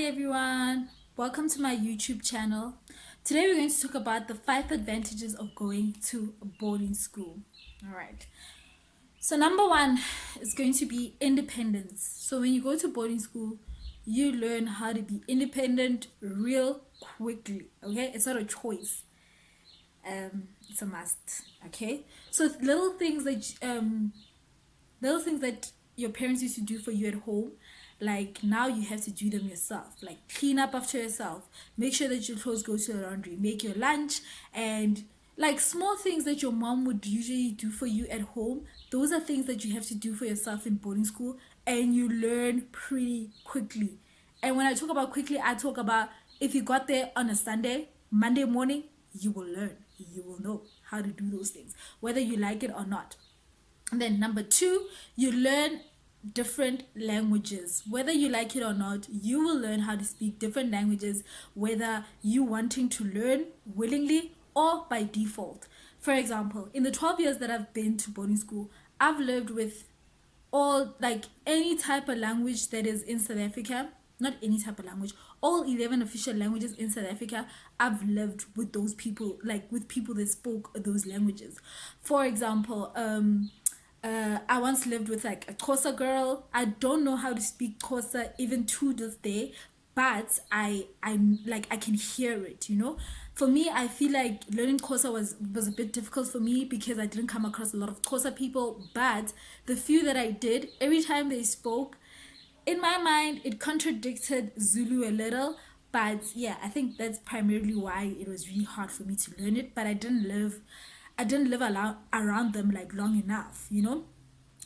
everyone, welcome to my YouTube channel. Today we're going to talk about the 5 advantages of going to a boarding school. All right. So number one is going to be independence. So when you go to boarding school, you learn how to be independent real quickly. Okay, it's not a choice. It's a must. Okay. So little things that your parents used to do for you at home, like now you have to do them yourself, like clean up after yourself, make sure that your clothes go to the laundry, make your lunch, and like small things that your mom would usually do for you at home. Those are things that you have to do for yourself in boarding school, and you learn pretty quickly. And when I talk about quickly, I talk about if you got there on a Sunday, Monday morning, you will learn, you will know how to do those things whether you like it or not. And then number two, you learn different languages. Whether you like it or not, you will learn how to speak different languages, whether you wanting to learn willingly or by default. For example, in the 12 years that I've been to boarding school, I've lived with all, like, any type of language that is in South Africa. Not any type of language, all 11 official languages in South Africa. I've lived with those people, like with people that spoke those languages. For example, I once lived with like a Xhosa girl. I don't know how to speak Xhosa even to this day, but I'm like, I can hear it, you know. For me, I feel like learning Xhosa was a bit difficult for me because I didn't come across a lot of Xhosa people. But the few that I did, every time they spoke, in my mind it contradicted Zulu a little. But yeah, I think that's primarily why it was really hard for me to learn it. But I didn't live around them like long enough, you know.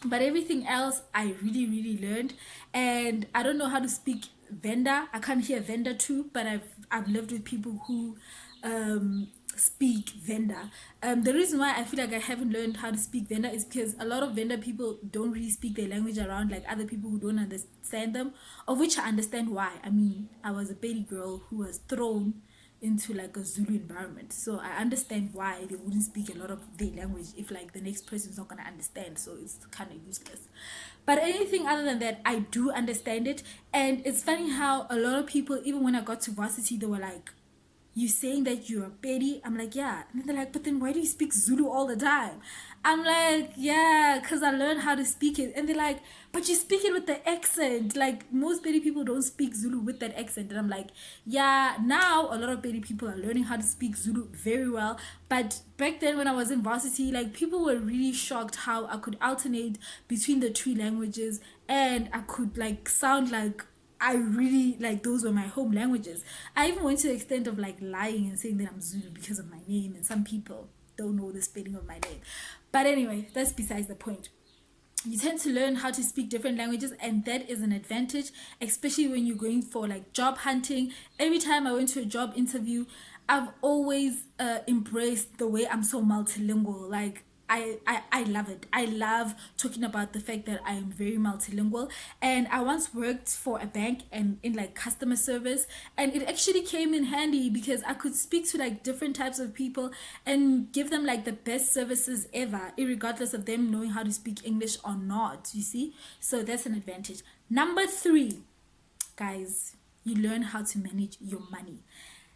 But everything else I really learned. And I don't know how to speak Venda. I can't hear Venda too, but I've lived with people who speak Venda. The reason why I feel like I haven't learned how to speak Venda is because a lot of Venda people don't really speak their language around like other people who don't understand them, of which I understand why. I mean, I was a baby girl who was thrown into like a Zulu environment, so I understand why they wouldn't speak a lot of their language if like the next person is not gonna understand, so it's kind of useless. But anything other than that, I do understand it. And it's funny how a lot of people, even when I got to varsity, they were like, you saying that you're a Pedi? I'm like, yeah. And they're like, but then why do you speak Zulu all the time? I'm like, yeah, because I learned how to speak it. And they're like, but you speak it with the accent. Like, most Pedi people don't speak Zulu with that accent. And I'm like, yeah, now a lot of Pedi people are learning how to speak Zulu very well. But back then when I was in varsity, like, people were really shocked how I could alternate between the two languages. And I could, like, sound like I really, like, those were my home languages. I even went to the extent of like lying and saying that I'm Zulu because of my name, and some people don't know the spelling of my name. But anyway, that's besides the point. You tend to learn how to speak different languages, and that is an advantage, especially when you're going for like job hunting. Every time I went to a job interview, I've always embraced the way I'm so multilingual. Like, I love it. I love talking about the fact that I am very multilingual. And I once worked for a bank and in like customer service, and it actually came in handy because I could speak to like different types of people and give them like the best services ever, regardless of them knowing how to speak English or not, you see. So that's an advantage. Number three, guys, you learn how to manage your money.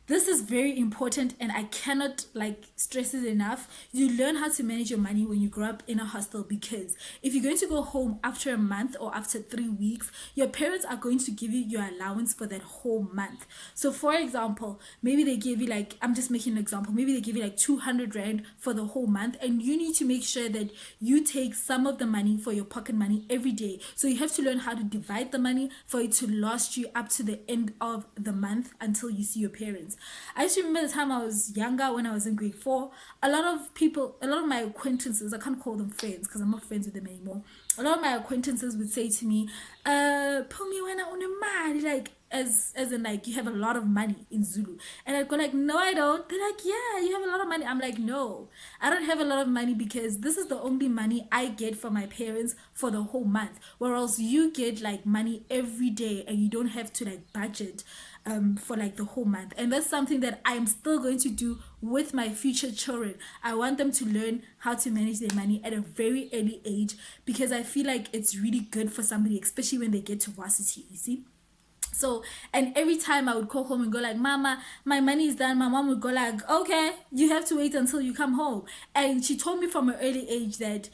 This is very important, and I cannot like stress it enough. You learn how to manage your money when you grow up in a hostel, because if you're going to go home after a month or after 3 weeks, your parents are going to give you your allowance for that whole month. So for example, maybe they give you like, I'm just making an example, maybe they give you like 200 rand for the whole month, and you need to make sure that you take some of the money for your pocket money every day. So you have to learn how to divide the money for it to last you up to the end of the month until you see your parents. I used to remember the time I was younger, when I was in grade 4. A lot of people, a lot of my acquaintances, I can't call them friends because I'm not friends with them anymore. A lot of my acquaintances would say to me, Pumi, when I own a man, like, as in like, you have a lot of money in Zulu. And I'd go like, no, I don't. They're like, yeah, you have a lot of money. I'm like, no, I don't have a lot of money, because this is the only money I get from my parents for the whole month, whereas you get like money every day and you don't have to like budget for like the whole month. And that's something that I'm still going to do with my future children. I want them to learn how to manage their money at a very early age, because I feel like it's really good for somebody, especially when they get to varsity, you see. So, and every time I would call home and go like, Mama, my money is done, my mom would go like, okay, you have to wait until you come home. And she told me from an early age that,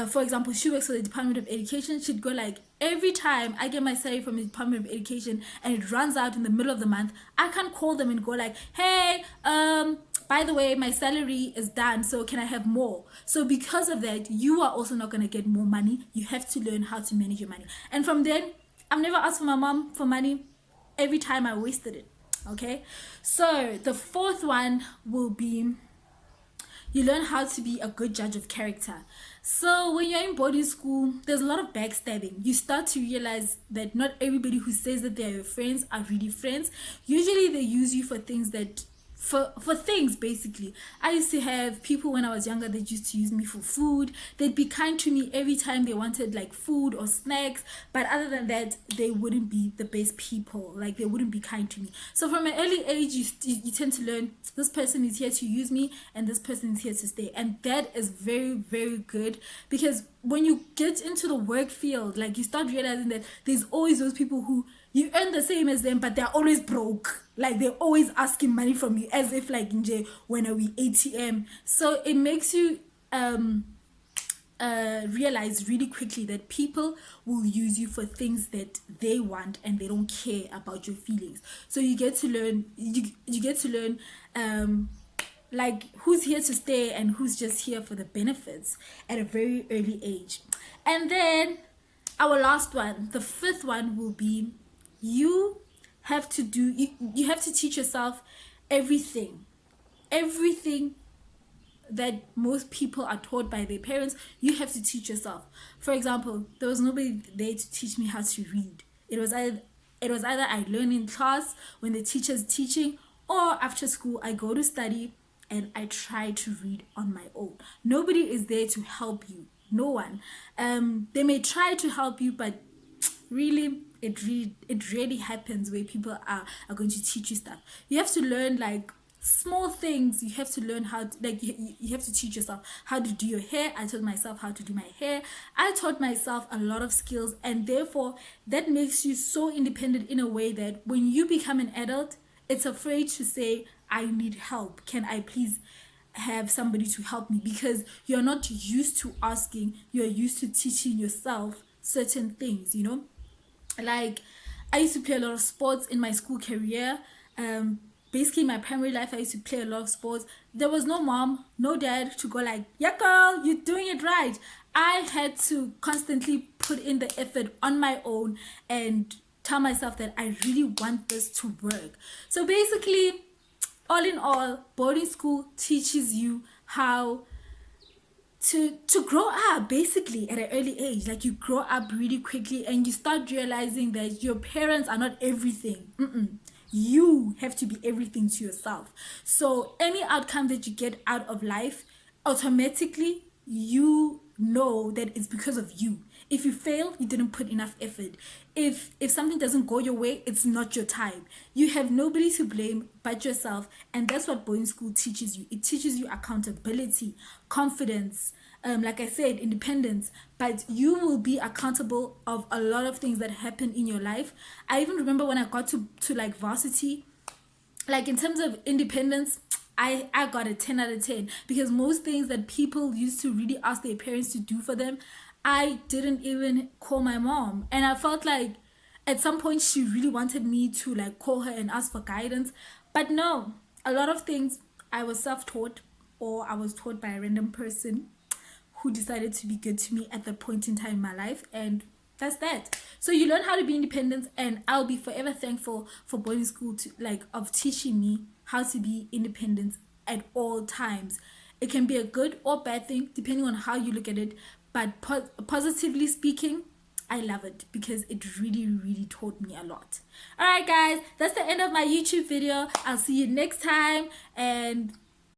for example, she works for the Department of Education. She'd go like, every time I get my salary from the Department of Education and it runs out in the middle of the month, I can't call them and go like, hey, by the way, my salary is done, so can I have more? So because of that, you are also not going to get more money. You have to learn how to manage your money. And from then, I've never asked for my mom for money. Every time I wasted it. Okay, so the fourth one will be, you learn how to be a good judge of character. So when you're in boarding school, there's a lot of backstabbing. You start to realize that not everybody who says that they're your friends are really friends. Usually they use you for things that, for things basically. I used to have people when I was younger that used to use me for food. They'd be kind to me every time they wanted like food or snacks, but other than that, they wouldn't be the best people. Like they wouldn't be kind to me. So from an early age, you tend to learn this person is here to use me and this person is here to stay, and that is very, very good, because when you get into the work field, like you start realizing that there's always those people who you earn the same as them, but they're always broke. Like they're always asking money from you, as if like nje, when are we ATM? So it makes you realize really quickly that people will use you for things that they want and they don't care about your feelings. So you get to learn, you get to learn like who's here to stay and who's just here for the benefits at a very early age. And then our last one, the fifth one, will be, you have to do, you have to teach yourself everything that most people are taught by their parents. You have to teach yourself. For example, there was nobody there to teach me how to read. It was either I learn in class when the teacher's teaching, or after school I go to study and I try to read on my own. Nobody is there to help you. No one. They may try to help you, but really it really happens where people are going to teach you stuff. You have to learn like small things. You have to learn how to, like you have to teach yourself how to do your hair. I taught myself how to do my hair. I taught myself a lot of skills, and therefore that makes you so independent in a way that when you become an adult, it's afraid to say, I need help, can I please have somebody to help me? Because you're not used to asking, you're used to teaching yourself certain things, you know. Like I used to play a lot of sports in my school career. Basically my primary life, I used to play a lot of sports. There was no mom, no dad to go like, yeah girl, you're doing it right. I had to constantly put in the effort on my own and tell myself that I really want this to work. So basically, all in all, boarding school teaches you how to grow up basically at an early age. Like you grow up really quickly and you start realizing that your parents are not everything. You have to be everything to yourself. So any outcome that you get out of life, automatically you know that it's because of you. If you fail, you didn't put enough effort. If something doesn't go your way, it's not your time. You have nobody to blame but yourself, and that's what boarding school teaches you. It teaches you accountability, confidence, like I said, independence, but you will be accountable of a lot of things that happen in your life. I even remember when I got to like varsity, like in terms of independence, I got a 10 out of 10, because most things that people used to really ask their parents to do for them, I didn't even call my mom. And I felt like at some point she really wanted me to like call her and ask for guidance. But no, a lot of things I was self-taught, or I was taught by a random person who decided to be good to me at the point in time in my life, and that's that. So you learn how to be independent, and I'll be forever thankful for boarding school to like of teaching me how to be independent at all times. It can be a good or bad thing depending on how you look at it, but positively speaking, I love it because it really, really taught me a lot. All right, guys, that's the end of my YouTube video. I'll see you next time, and